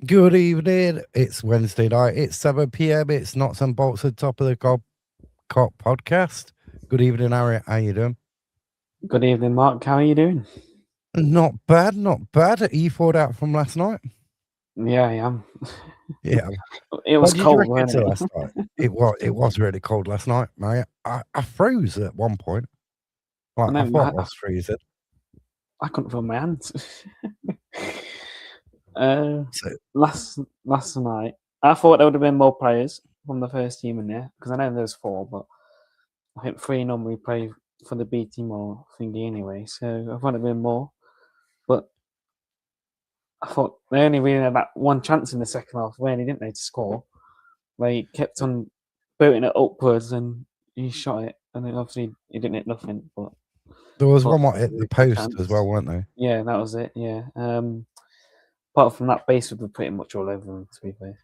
Good evening. It's Wednesday night. It's 7 p.m. It's Notts and Bolts at top of the Cop podcast. Good evening, Harry. How you doing? Good evening, Mark. How are you doing? Not bad, not bad. Are you thawed out from last night? Yeah, I am. Yeah. It was What did you cold, reckon wasn't to it? last night? It was really cold last night, mate. I froze at one point. Like, And I then thought I was freezing. I couldn't feel my hands. So, last night, I thought there would have been more players from the first team in there because I know there's 4, but I think 3 normally play for the B team or thingy anyway. So I thought it'd been more, but I thought they only really had that one chance in the second half, really, didn't they, to score? They kept on booting it upwards and he shot it, and then obviously he didn't hit nothing. But there was one more hit the post as well, weren't they? Yeah, that was it. Yeah. Apart from that, base were pretty much all over them, to be fair.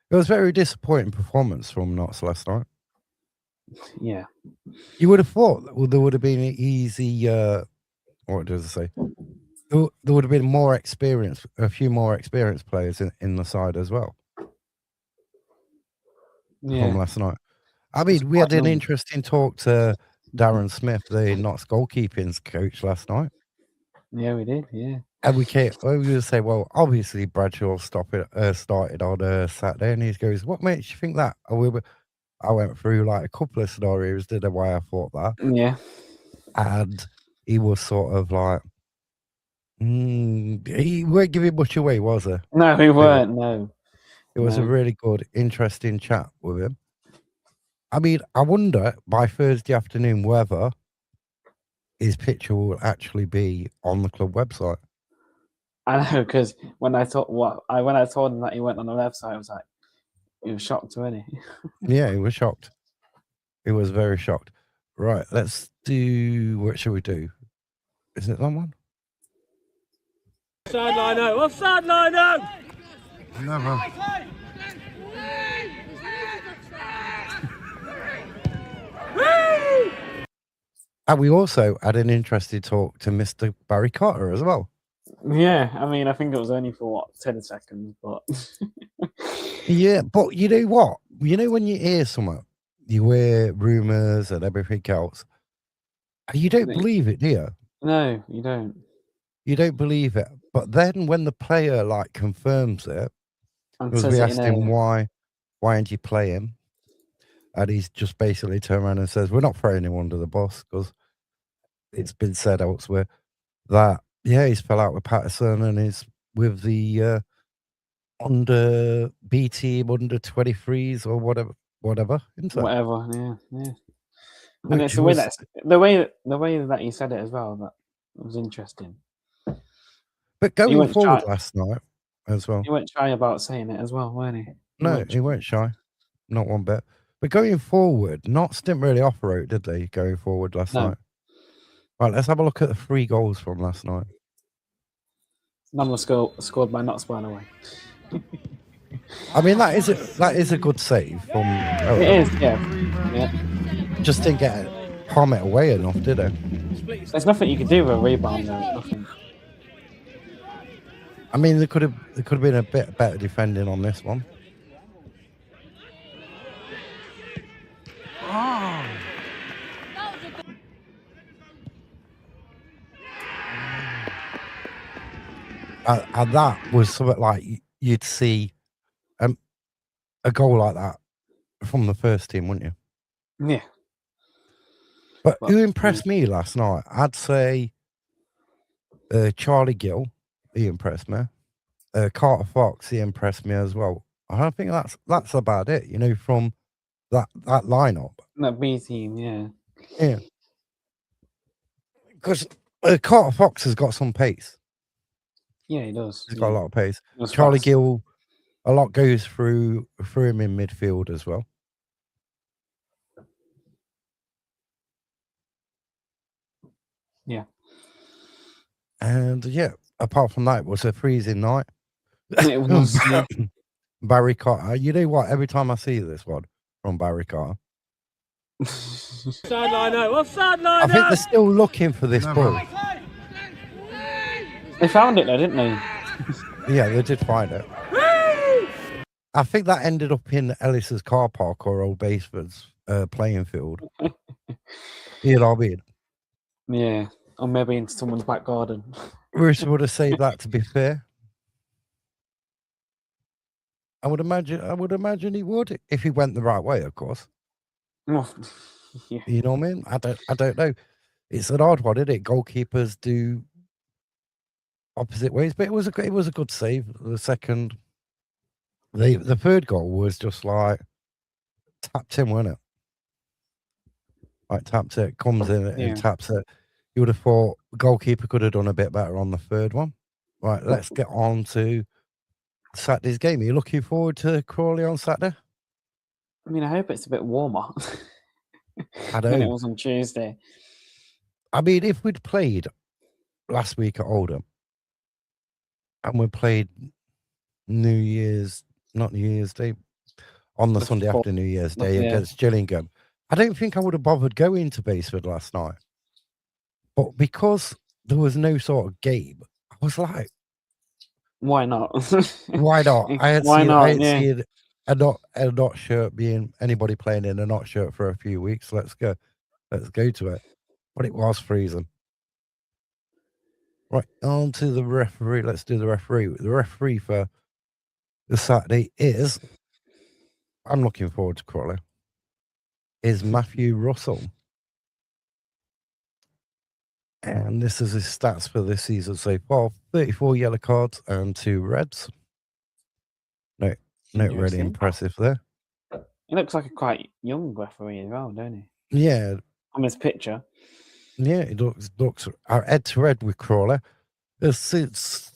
It was a very disappointing performance from Notts last night. Yeah. You would have thought there would have been an easy. What does it say? There would have been more experience, a few more experienced players in the side as well. Yeah. From last night. I mean, we had an interesting talk to Darren Smith, the Notts goalkeeping coach, last night. Yeah, we did. Yeah. And we would say, well, obviously Bradshaw started on Saturday, and he goes, "What makes you think that?" I went through like a couple of scenarios, didn't know why I thought that. Yeah. And he was sort of like, he weren't giving much away, was he? No, we weren't. No. It was a really good, interesting chat with him. I mean, I wonder by Thursday afternoon whether his picture will actually be on the club website. I know, because when I told him that he went on the website, I was like, he was shocked, wasn't he? Yeah, he was shocked. He was very shocked. Right, let's do. What shall we do? Is it that one? Offside line out! Offside line out! Never. And we also had an interesting talk to Mr. Barry Carter as well. Yeah, I mean, I think it was only for 10 seconds, but yeah, but you know what? You know when you hear something, you hear rumours and everything else, you don't believe it, do you? No, you don't. You don't believe it. But then when the player like confirms it, because we asked him why didn't you play him? And he's just basically turned around and says, we're not throwing him under the bus, because it's been said elsewhere that, yeah, he's fell out with Patterson and is with the under B team, under 23s or whatever, isn't it? Whatever, yeah. And it's the way that he said it as well, that was interesting. But going forward last night as well. He weren't shy about saying it as well, weren't he? No, he weren't shy. Not one bit. But going forward, Notts didn't really operate, did they, going forward last night? Right, let's have a look at the 3 goals from last night. None was scored by Notts, by the way. I mean, that is a good save from. It is, yeah. Just didn't get it, palm it away enough, did it? There's nothing you can do with a rebound, though. Nothing. I mean, there could have been a bit better defending on this one. Oh. And that was something like you'd see a goal like that from the first team, wouldn't you? Yeah. But who impressed me last night? I'd say Charlie Gill, he impressed me. Carter Fox, he impressed me as well. I think that's about it, you know, from that lineup. That B team, yeah. Yeah. Because Carter Fox has got some pace. Yeah, he does. He's got a lot of pace. Charlie Gill, a lot goes through him in midfield as well. Yeah. And yeah, apart from that, it was a freezing night. It was. Barry Carter. You know what? Every time I see this one from Barry Carter, Offside line out! Offside line out! I think they're still looking for this ball. They found it though, didn't they? Yeah, they did find it. I think that ended up in Ellis's car park or Old Baseford's playing field. You know what I mean? Yeah, or maybe in someone's back garden. Bruce would have saved that, to be fair. I would imagine he would, if he went the right way, of course. Yeah. You know what I mean? I don't know. It's an odd one, isn't it? Goalkeepers do opposite ways, but it was a good save. The second, the third goal was just like tapped in, wasn't it? Like tapped it, comes in and taps it. You would have thought the goalkeeper could have done a bit better on the third one. Right, let's get on to Saturday's game. Are you looking forward to Crawley on Saturday? I mean, I hope it's a bit warmer I than it know. was on Tuesday. I mean, if we'd played last week at Oldham and we played not New Year's Day, on the Sunday after New Year's Day against Gillingham, I don't think I would have bothered going to Baseford last night. But because there was no sort of game, I was like, why not? Why not? I had seen a not shirt being anybody playing in a not shirt for a few weeks. Let's go to it. But it was freezing. Right, on to the referee. Let's do the referee. The referee for the Saturday is, I'm looking forward to Crawley, is Matthew Russell. And this is his stats for this season so far: 34 yellow cards and 2 reds. No, really impressive there. He looks like a quite young referee as well, don't he? Yeah. On his picture. Yeah, he looks head to head with Crawley. Since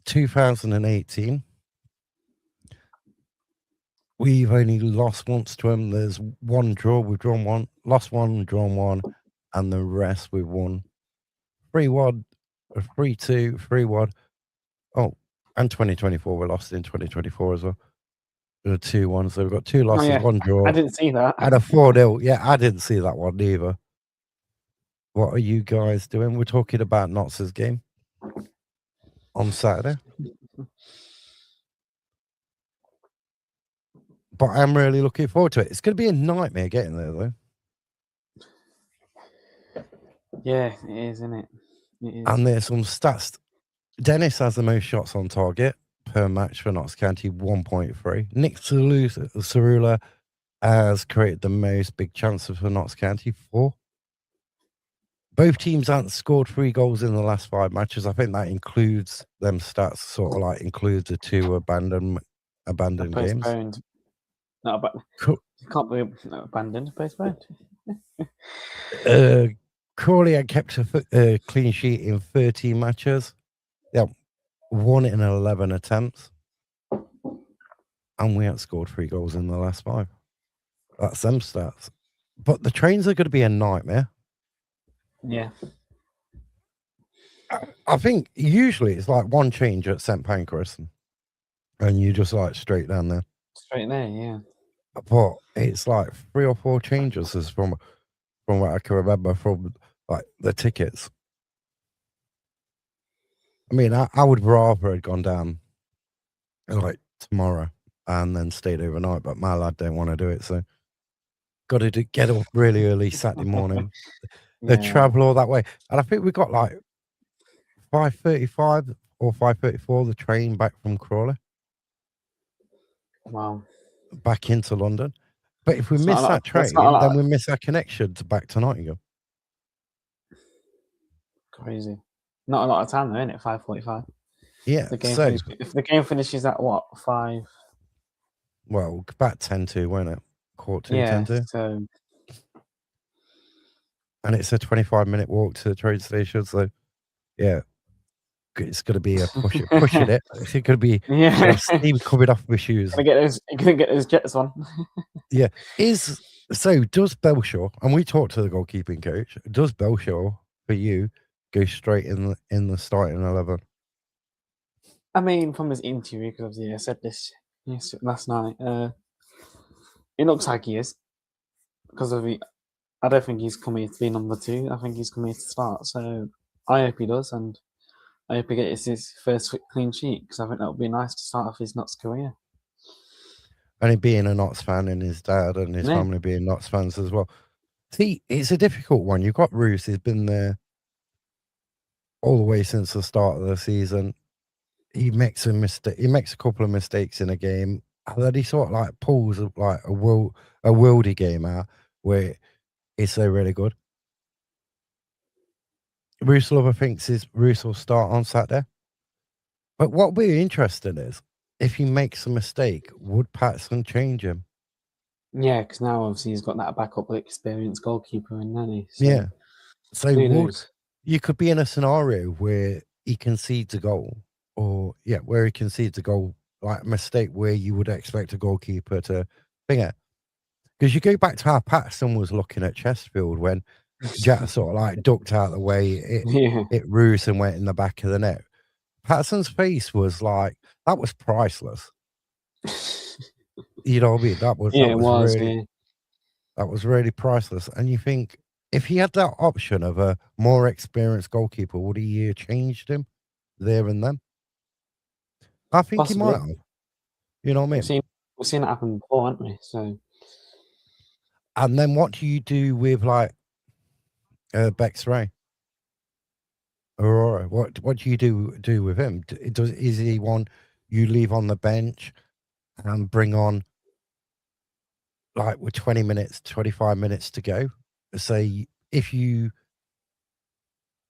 2018, we've only lost once to him. There's one draw, we've drawn one, lost one, drawn one, and the rest we've won 3-1, 3-2, 3-1. Oh, and 2024, we lost in 2024 as well. 2-1, so we've got 2 losses, 1 draw. I didn't see that. And a 4-0. Yeah, I didn't see that one either. What are you guys doing? We're talking about Notts' game on Saturday. But I'm really looking forward to it. It's going to be a nightmare getting there, though. Yeah, it is, isn't it? It is. And there's some stats. Dennis has the most shots on target per match for Notts County, 1.3. Nick Cerula has created the most big chances for Notts County, 4. Both teams haven't scored 3 goals in the last 5 matches. I think that includes them stats, sort of like includes the 2 abandoned games. No, but can't be abandoned, postponed. Crawley had kept a clean sheet in 13 matches. Yeah, 1 in 11 attempts. And we haven't scored 3 goals in the last 5. That's them stats. But the trains are going to be a nightmare. Yeah. I think usually it's like one change at St Pancras and you just like straight down there. Straight there, yeah. But it's like 3 or 4 changes is from what I can remember from like the tickets. I mean, I would rather have gone down like tomorrow and then stayed overnight, but my lad don't want to do it, so got to get up really early Saturday morning. The travel all that way, and I think we got like 5:35 or 5:34 the train back from Crawley. Wow. Back into London. But if we miss that train, then we miss our connection back to Nottingham. Crazy. Not a lot of time though, isn't it? 5:45. Yeah. If the game finishes at what? 5? Well, about 10-2, won't it? 10-2. So. And it's a 25-minute walk to the train station, so yeah. It's going to be a pushing it. It's going to be steam coming off my shoes. Gonna get those jets on. Yeah. Does Belshaw, and we talked to the goalkeeping coach, does Belshaw for you go straight in the starting 11? I mean, from his interview, because obviously I said this last night, it looks like he is. Because I don't think he's coming to be number 2. I think he's coming to start. So I hope he does, and I hope he gets his first clean sheet, because I think that would be nice to start off his Notts career. And him being a Notts fan and his dad and his family being Notts fans as well. See, it's a difficult one. You've got Roos, he's been there all the way since the start of the season. He makes a mistake. He makes a couple of mistakes in a game, and then he sort of like pulls like a worldy game out where it's so really good. Roos Lover thinks Roos will start on Saturday. But what we're interested in is if he makes a mistake, would Patterson change him? Yeah, because now obviously he's got that backup experienced goalkeeper in, hasn't he? So, yeah. So you could be in a scenario where he concedes a goal, or where he concedes a goal, like a mistake where you would expect a goalkeeper to finger. Because you go back to how Patterson was looking at Chesterfield when Jack sort of like ducked out of the way, it Roos and went in the back of the net. Patterson's face was like, that was priceless. You know what I mean? That was really priceless. And you think, if he had that option of a more experienced goalkeeper, would he have changed him there and then? I think he might have. You know what I mean? We've seen it happen before, haven't we? So, and then what do you do with like Bex Ray? Aurora? What do you do with him? Is he one you leave on the bench and bring on like with 20 minutes, 25 minutes to go? Say if you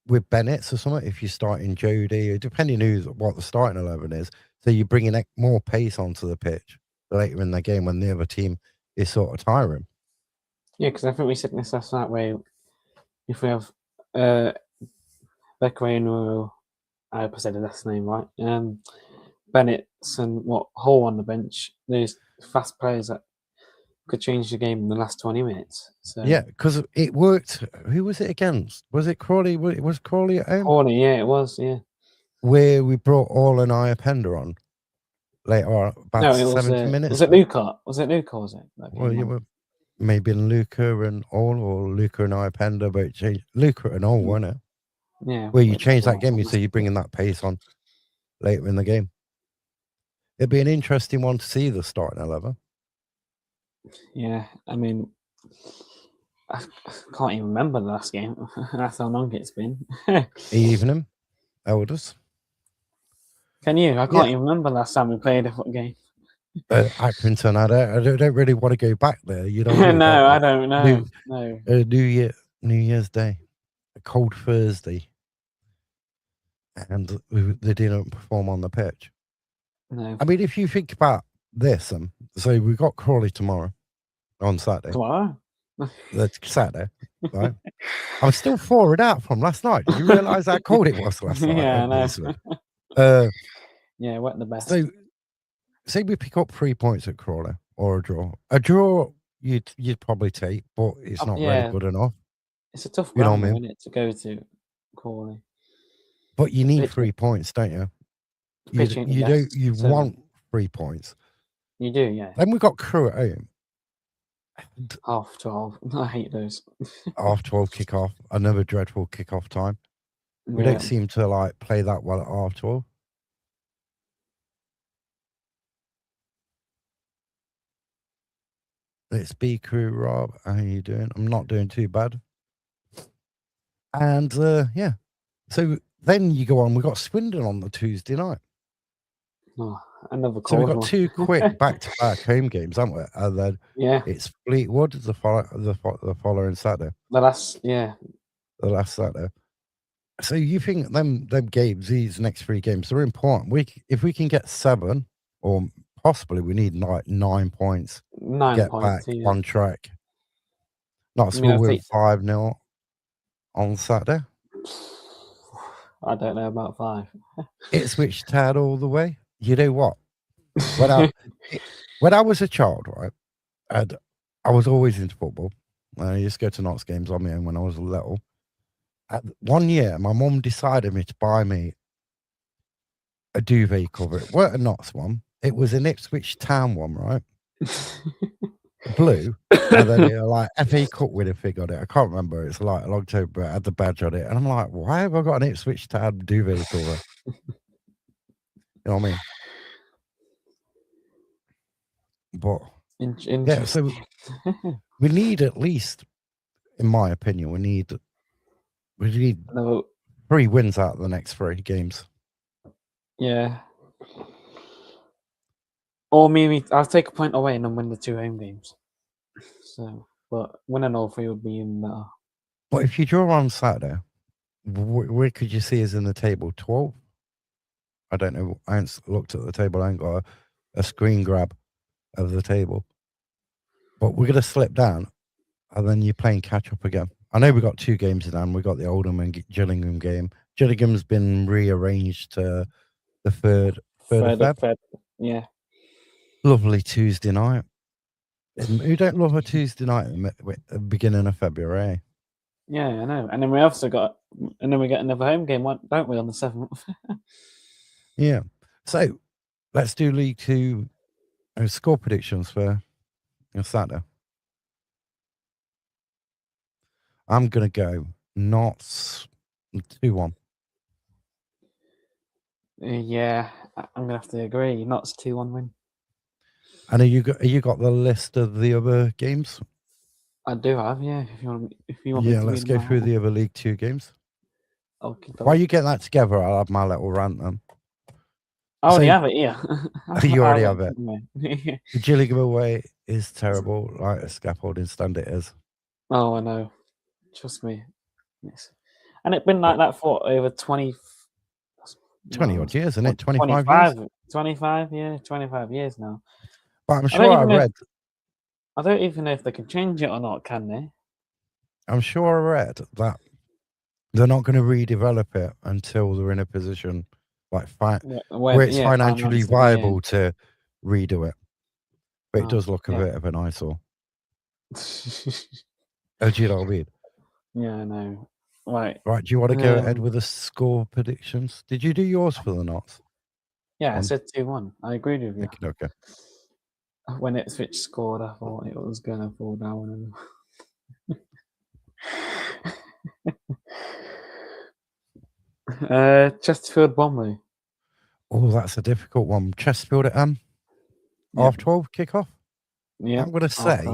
with Bennett or something, if you're starting Jody, depending what the starting 11 is, so you're bringing more pace onto the pitch later in the game when the other team is sort of tiring. Yeah, because I think we said this last night where if we have Beckeray and I hope I said the last name right, Bennett and Hall on the bench, there's fast players that could change the game in the last 20 minutes. So yeah, because it worked. Who was it against? Was it Crawley? Was Crawley at home? Crawley, yeah, it was, yeah. Where we brought All and Iapenda on later on, about 70 minutes. Was it Luca? Was it? Well, yeah, maybe Luca and All, or Luca and Iapenda, but changed Luca and All, wasn't it? Yeah. Where you change that game, so you're bringing that pace on later in the game. It'd be an interesting one to see the starting 11. Yeah, I mean, I can't even remember the last game. That's how long it's been. Evening, Elders. Can you? I can't even remember last time we played a foot game. Accrington, I don't really want to go back there. You know. No, I don't know. No. New Year's Day, a cold Thursday, and they didn't perform on the pitch. No. I mean, if you think about this, so we've got Crawley tomorrow on Saturday. Tomorrow? That's Saturday, right? I'm still thawing out from last night. Did you realise how cold it was last night? Yeah, I know. Yeah, what the best. So, say we pick up 3 points at Crawley or a draw. A draw you'd probably take, but it's not really good enough. It's a tough ground, isn't it, to go to Crawley. But you need 3 points, don't you? You want 3 points. You do, yeah. Then we've got Crew at home. 12:30. I hate those. 12:30 kickoff. Another dreadful kickoff time. We don't seem to like play that well at 12:30. Let's be Crew, Rob. How are you doing? I'm not doing too bad. And yeah. So then you go on. We've got Swindon on the Tuesday night. Oh, another cold. So we've got 2 quick back-to-back home games, haven't we? And then it's Fleetwood the following Saturday. The last Saturday. So you think them games, these next 3 games, they're important. If we can get 7, or possibly we need like 9 points. 9 get points, back on track. Notts&bolts with 5-0 on Saturday. I don't know about 5. Ipswich tad all the way. You know what? When I was a child, right, and I was always into football. I used to go to Notts games on my own when I was little. 1 year, my mum decided to buy me a duvet cover. It weren't a Notts one. It was an Ipswich Town one, right? Blue. And then it like FA Cup winner fig on it. I can't remember. It's like a long time, but it had the badge on it. And I'm like, why have I got an Ipswich Town duvet cover? You know what I mean? But Interesting. so we need at least, in my opinion, we need 3 wins out of the next 3 games. Yeah. Or maybe I'll take a point away and then win the 2 home games. So, but winning all 3 would be even better. But if you draw on Saturday, where could you see us in the table? 12? I don't know. I haven't looked at the table. I ain't got a screen grab of the table. But we're going to slip down, and then you're playing catch up again. I know we got 2 games in hand. We got the Oldham and Gillingham game. Gillingham's been rearranged to the 3rd of Feb. Yeah. Lovely Tuesday night. Who don't love a Tuesday night at the beginning of February? Yeah, I know. And then we also got, we get another home game, don't we, on the 7th? Yeah. So let's do League 2 score predictions for Saturday. I'm going to go Notts 2-1. Yeah, I'm going to have to agree. Notts 2-1 win. And have you got the list of the other games? I do have, yeah. If you want me to let's go through the other League 2 games. Okay. While you get that together, I'll have my little rant then. I already have it here. You already have it. The Gillingham away is terrible, like a scaffolding stand it is. Oh, I know. Trust me. Yes. And it's been like that for over 20 odd years, isn't it? 25 years? 25, yeah, 25 years now. But I'm sure I read... I don't even know if they can change it or not, can they? I'm sure I read that they're not going to redevelop it until they're in a position like where it's financially viable to redo it. But it does look a bit of an eyesore. Oh, do you know what I mean? Yeah, I know. Right. Do you want to go ahead with the score predictions? Did you do yours for the Notts? Yeah, I said 2-1. I agreed with you. Okay. When Ipswich scored, I thought it was going to fall down. Chesterfield Bromley. Oh, that's a difficult one. Chesterfield at half 12 kickoff. Yeah, I'm going to say,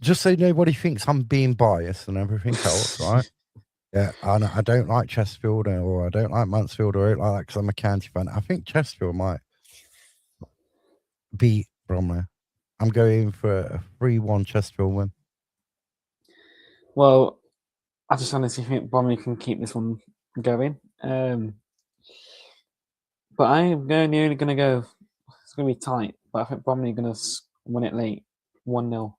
just so nobody thinks I'm being biased and everything else, right? Yeah, I don't like Chesterfield or I don't like Mansfield or anything like that because I'm a county fan. I think Chesterfield might beat Bromley. I'm going for a 3-1 Chesterfield win. Well, I just honestly think Bromley can keep this one going. But I'm only going to go. It's going to be tight, but I think Bromley are going to win it late, 1-0.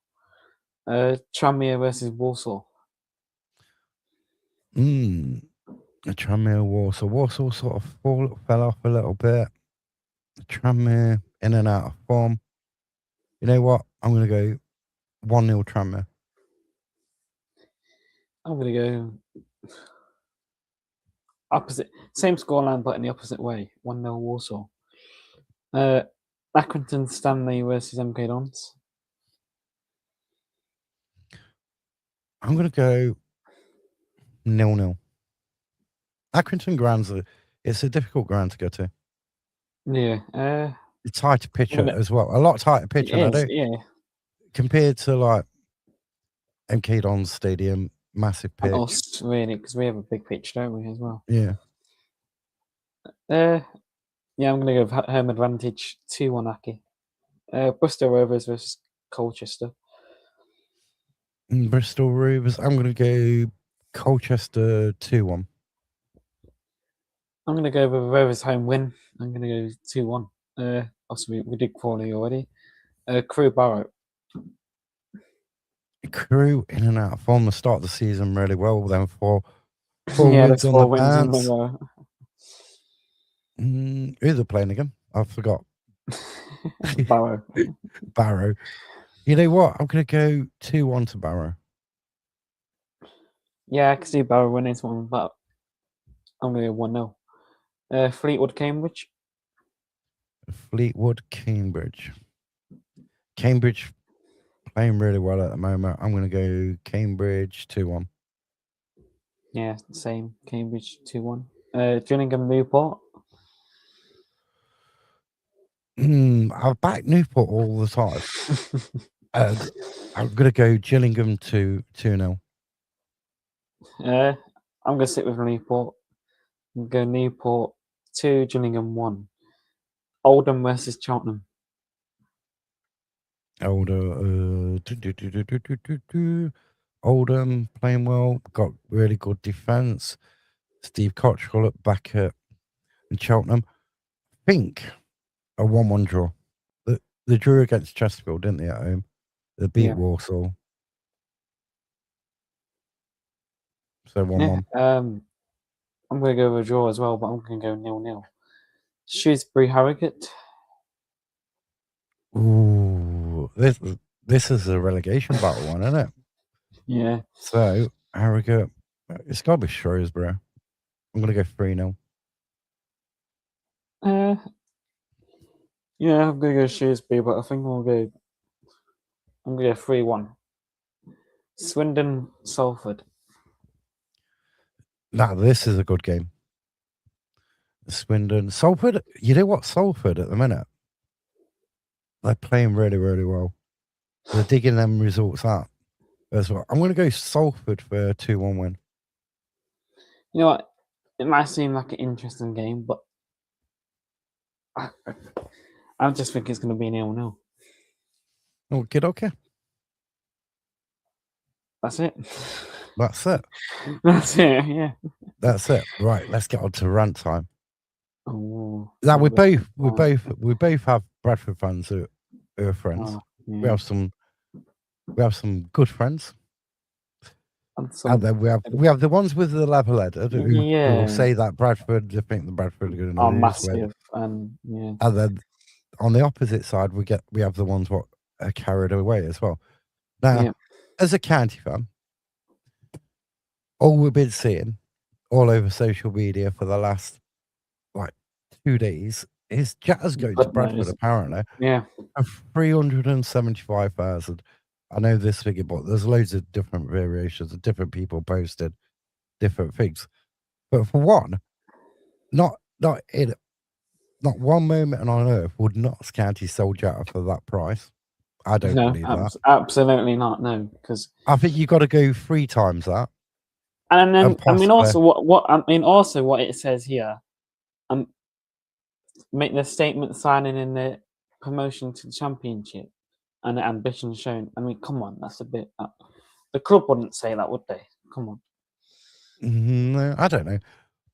Tranmere versus Walsall. Tranmere Walsall. Walsall sort of fell off a little bit. Tranmere in and out of form. You know what? I'm going to go 1-0 Tranmere. I'm going to go opposite. Same scoreline, but in the opposite way. 1-0 Walsall. Accrington Stanley versus MK Dons. I'm going to go 0-0. Accrington grounds, it's a difficult ground to go to. Yeah. It's tighter pitch as well. A lot tighter pitch. Compared to like MK Dons Stadium, massive pitch. And us, really, because we have a big pitch, don't we, as well? Yeah. I'm going to go with home advantage 2-1 Aki. Bristol Rovers versus Colchester. Bristol Rovers. I'm going to go Colchester 2-1. I'm going to go with a Rovers home win. I'm going to go 2-1. Obviously, we did Crawley already. Crewe Barrow. Crewe in and out of form. The start of the season really well. Then four wins on the bounce. Who's they playing again? I forgot. Barrow. Barrow. You know what? I'm going to go 2-1 to Barrow. Yeah, I can see Barrow winning this one, but I'm going to go 1-0. Fleetwood Cambridge. Fleetwood Cambridge. Cambridge playing really well at the moment. I'm going to go Cambridge 2-1. Yeah, same. Cambridge 2-1. Gillingham Newport. I back Newport all the time. I'm gonna go Gillingham 2-0. I'm gonna sit with Newport. I'm gonna go Newport 2, Gillingham 1. Oldham versus Cheltenham. Oldham playing well, got really good defence. Steve Cottrell at back at Cheltenham. I think a 1-1 draw. They drew against Chesterfield, didn't they, at home? They beat Walsall. So 1-1. I'm going to go with a draw as well, but I'm going to go 0-0. Shrewsbury Harrogate. Ooh, this is a relegation battle one, isn't it? Yeah. So Harrogate, it's got to be Shrewsbury. I'm going to go 3-0. Yeah, I'm going to go Shrewsbury, but I think I'm going to go 3-1. Swindon Salford. Now, this is a good game. Swindon. Salford, you know what? Salford at the minute, they're playing really, really well. They're digging them results out as well. I'm going to go Salford for a 2-1 win. You know what? It might seem like an interesting game, but I just think it's going to be 0-0. Okay. That's it. That's it. That's it. Yeah. That's it. Right. Let's get on to rant time. Oh. Now we both have Bradford fans who are friends. Oh, yeah. We have some good friends. And then we have the ones with the level headed who will say that Bradford, they think the Bradford are going to lose. Massive. And then on the opposite side, we have the ones what are carried away as well. Now, as a county fan, all we've been seeing all over social media for the last 2 days is Jazz going to Bradford apparently. Yeah. 375,000. I know this figure, but there's loads of different variations of different people posted different things. But for one, not one moment on earth would Notts County sell Jetta for that price. I don't believe that. Absolutely not. No, because I think you got to go 3 times that. And then also what it says here, make the statement signing in the promotion to the championship and the ambition shown. I mean, come on, that's a bit. The club wouldn't say that, would they? Come on. No, I don't know,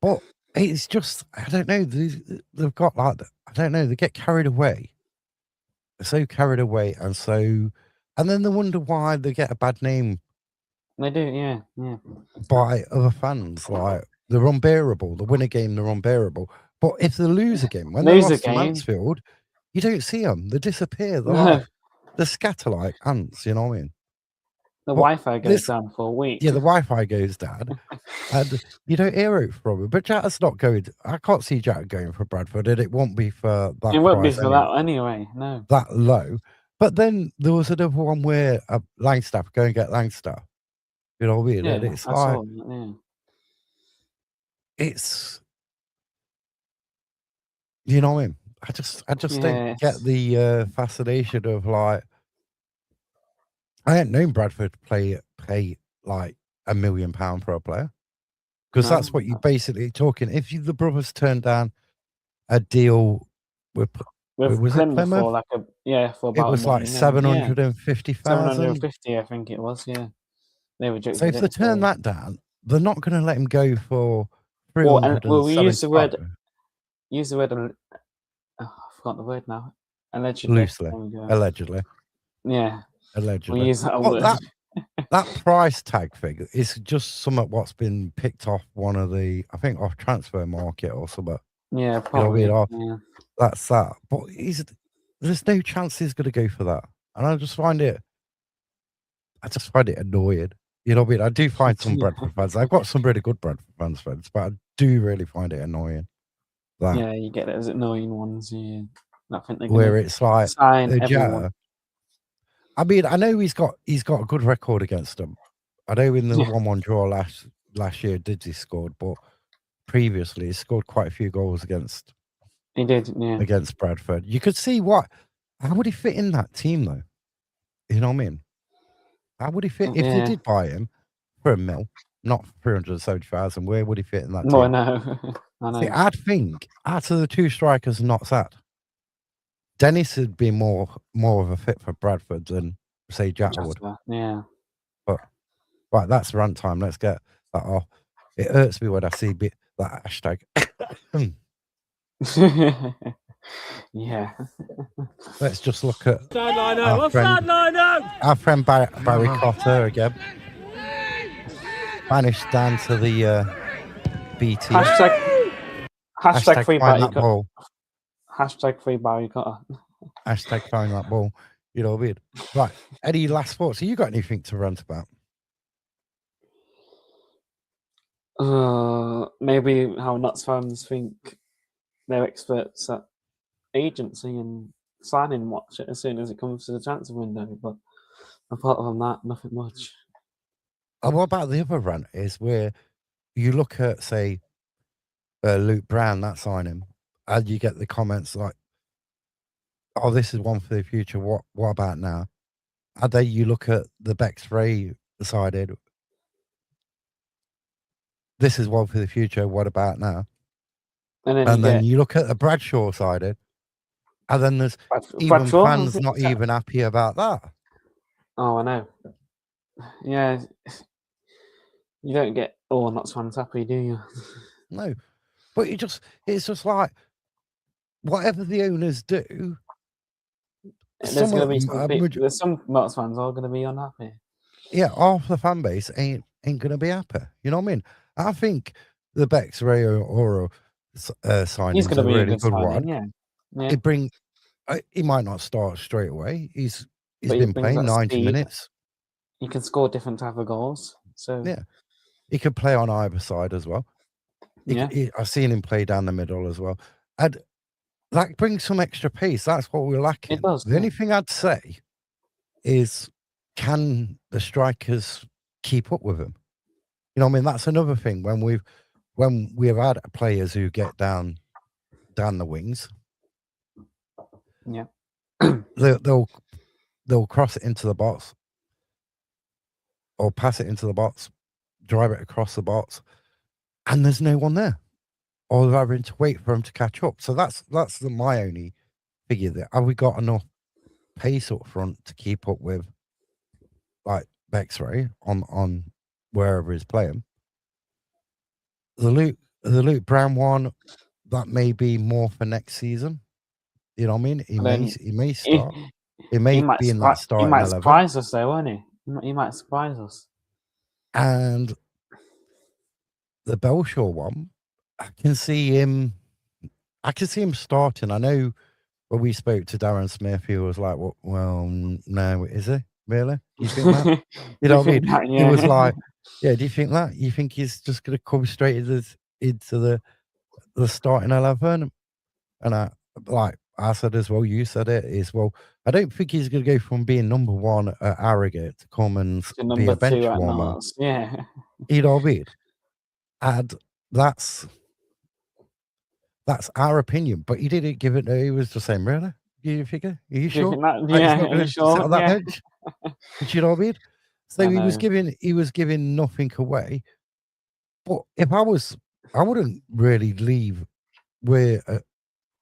but it's just I don't know. They've got I don't know. They get carried away. They're so carried away, and then they wonder why they get a bad name. They do, yeah. By other fans, they're unbearable. They win a game, they're unbearable. But if they lose a game, when they lost to Mansfield, you don't see them. They disappear. They scatter like ants. You know what I mean? The Wi-Fi goes down for a week. Yeah, the Wi-Fi goes down, and you don't hear it from it. But Jatta's not going. I can't see Jatta going for Bradford, and it won't be for that. It won't be for that anyway. No, that low. But then there was another one where Langstaff go and get Langstaff. You know what I mean? Yeah, and it's it's you know what I mean? I just don't get the fascination of I hadn't known Bradford pay like £1 million for a player. Because that's what you basically talking. If the brothers turned down a deal with Plymouth for for about it was like 750,000. 750, I think it was, yeah. They rejected it. So if they turn that down, they're not going to let him go for 375. We use the word. I forgot the word now. Allegedly. Loosely. Allegedly. Yeah. Allegedly. We use that word. That price tag figure is just something what's been picked off one of the, I think, off Transfer Market or something. Yeah, probably. That's that. But there's no chance he's going to go for that. And I just find it annoying. You know what I mean? I do find some Bradford fans. I've got some really good Bradford fans, but I do really find it annoying. Yeah, you get those annoying ones. Yeah, I think they're where it's like sign everyone. I mean, I know he's got a good record against them. I know in the 1-1 draw last year, Didzy scored, but previously he scored quite a few goals against He did, yeah. Against Bradford. You could see how would he fit in that team though? You know what I mean? How would he fit if they did buy him for $1 million, not 370,000? Where would he fit in that team? No, I know. I know. See, I'd think out of the two strikers, not sad. Dennis would be more of a fit for Bradford than say Jack would. Yeah. But right, that's rant time. Let's get that off. It hurts me when I see that hashtag. Yeah. Let's just look at Offside, our friend Barry Cotter again. Banished down to the BT. Hashtag free find Barry that ball. Hashtag free Barry Cotter. Hashtag find that ball. You know what I mean? Right. Any last thoughts? Have you got anything to rant about? Maybe how Notts fans think they're experts at agency and signing watch it as soon as it comes to the transfer window. But apart from that, nothing much. And what about the other rant is where you look at, say, Luke Brown, that signing, and you get the comments like, oh, this is one for the future. What about now? And then you look at the Bex-Ray decided, this is one for the future. What about now? And then you look at the Bradshaw sided, and then there's even fans not even happy about that. Oh, I know. Yeah. You don't get all Notts fans happy, do you? No. But it's just like, whatever the owners do, there's going to be there's some Notts fans are going to be unhappy. Yeah, half the fan base ain't going to be happy. You know what I mean? I think the Bex-Ray Oro signing is a really good one. Yeah. He might not start straight away. He's been playing 90 minutes. He can score different type of goals. So yeah, he could play on either side as well. I've seen him play down the middle as well, and that brings some extra pace. That's what we're lacking. It does. The only thing I'd say is, can the strikers keep up with him? You know what I mean? That's another thing. When we've had players who get down the wings, yeah, they'll cross it into the box or pass it into the box, drive it across the box, and there's no one there, or they're having to wait for them to catch up. So that's my only figure there. Have we got enough pace up front to keep up with like Bex-Ray on wherever he's playing? The Luke Brown one, that may be more for next season. You know what I mean? He may start. He may be in that starting 11. He might surprise us though, won't he? He might surprise us. And the Belshaw one, I can see him starting. I know when we spoke to Darren Smith, he was like, well, no, is he? Really? You think that? You know what I mean? He was like, yeah, do you think that? You think he's just going to come straight into the starting 11? And I said as well, you said it, is, well, I don't think he's going to go from being number one at Harrogate to come and be a bench warmer. Yeah. You know what I mean? And that's our opinion. But he didn't give it, he was just saying, really? You figure? Are you sure? Yeah, are you sure? Sit on that bench? Do you know what I mean? So he was giving nothing away. But if I wouldn't really leave where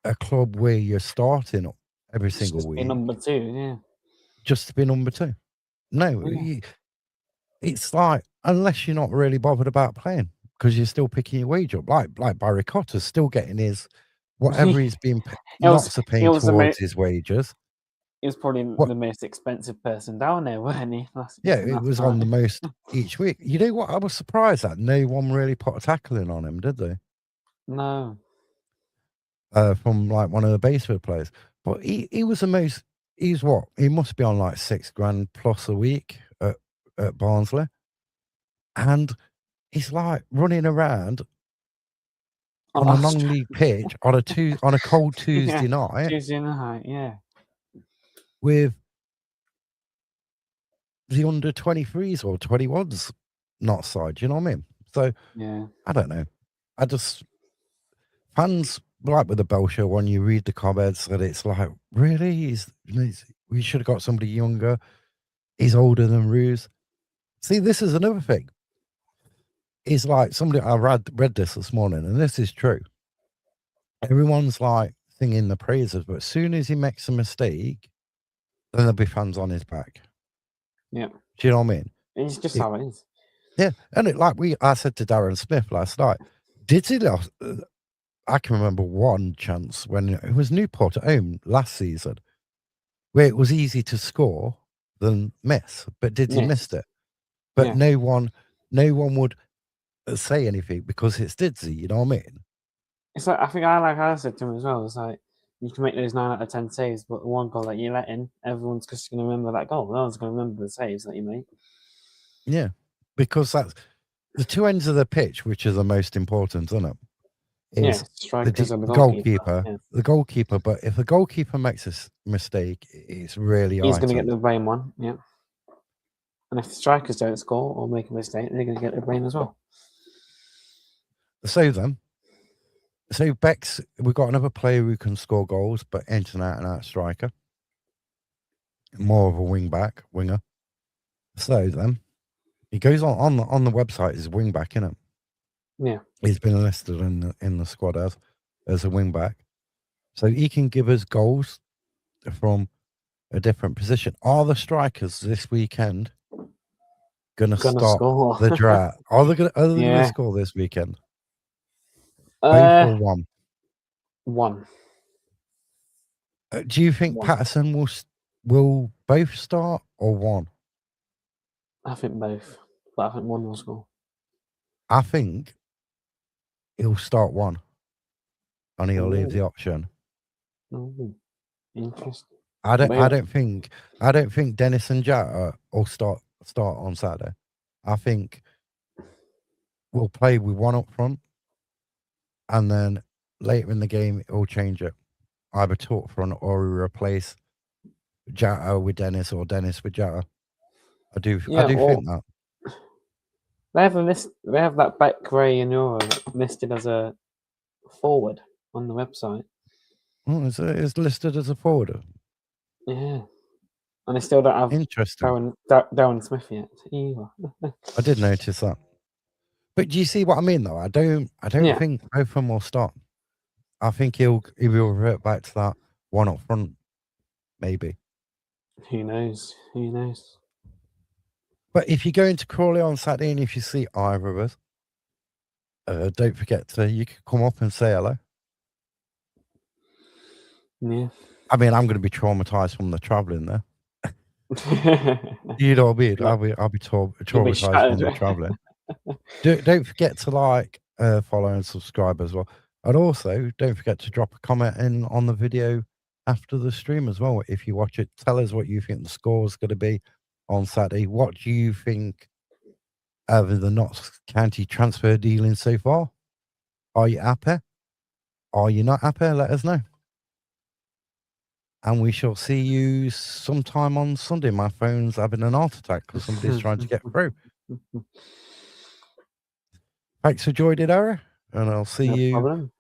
a club where you're starting every single week. Number 2, yeah. Just to be number 2. No, it's like, unless you're not really bothered about playing, because you're still picking your wage up. Like Barry Cotter's still getting his, whatever he's been not paying towards his wages. He was probably the most expensive person down there, wasn't he? It was on the most each week. You know what? I was surprised that no one really put a tackle in on him, did they? No. From like one of the Baseford players. But he was the most, he must be on like $6,000 plus a week at Barnsley. And he's like running around on a non-league pitch on a cold Tuesday night. Tuesday night, yeah. With the under 23s or 21s not side, you know what I mean? So yeah, I don't know. Fans like with the Belcher one, you read the comments and it's like, really? We should have got somebody younger. He's older than Ruse. See, this is another thing. It's like I read this morning, and this is true. Everyone's like singing the praises, but as soon as he makes a mistake, then there'll be fans on his back. Yeah. Do you know what I mean? It's just how it is. Yeah. And I said to Darren Smith last night, I can remember one chance when it was Newport at home last season, where it was easy to score than miss, but Didsy missed it. But no one would say anything because it's Didsy, you know what I mean? It's like, I said to him as well, it's like, you can make those 9 out of 10 saves, but the one goal that you let in, everyone's just going to remember that goal. No one's going to remember the saves that you make. Yeah, because that's the two ends of the pitch, which are the most important, isn't it? Strikers and the goalkeeper. The goalkeeper, but if the goalkeeper makes a mistake, it's really he's going to get the blame one, yeah. And if the strikers don't score or make a mistake, they're going to get the blame as well. So Beck's, we've got another player who can score goals, but ain't an out-and-out striker. More of a winger. So then, he goes on the website as a wing-back, innit? Yeah. He's been listed in the squad as a wing-back. So he can give us goals from a different position. Are the strikers this weekend going to stop the drought? Are they going to score this weekend? Both or one? One. Do you think Patterson will both start or one? I think both, but I think one will score. I think he'll start one, and he'll leave the option. Interesting. I don't think Dennis and Jatta will start on Saturday. I think we'll play with one up front, and then later in the game it'll change it. Either two up front or we replace Jatta with Dennis or Dennis with Jatta. I do think that. They have that back Ray and Euro listed as a forward on the website. Oh, it's listed as a forward. Yeah. And they still don't have Darren Smith yet either. I did notice that. But do you see what I mean though? I don't think both of them will start. I think he will revert back to that one up front, maybe. Who knows? But if you go into Crawley on Saturday and if you see either of us, don't forget you can come up and say hello. Yeah. I mean, I'm going to be traumatized from the travelling there. You know what I mean? I'll be traumatized from the travelling. Don't forget to follow and subscribe as well. And also, don't forget to drop a comment in on the video after the stream as well. If you watch it, tell us what you think the score is going to be on Saturday. What do you think of the Notts County transfer dealing so far? Are you happy? Are you not happy? Let us know. And we shall see you sometime on Sunday. My phone's having an heart attack because somebody's trying to get through. Thanks for joining, Ara, and I'll see you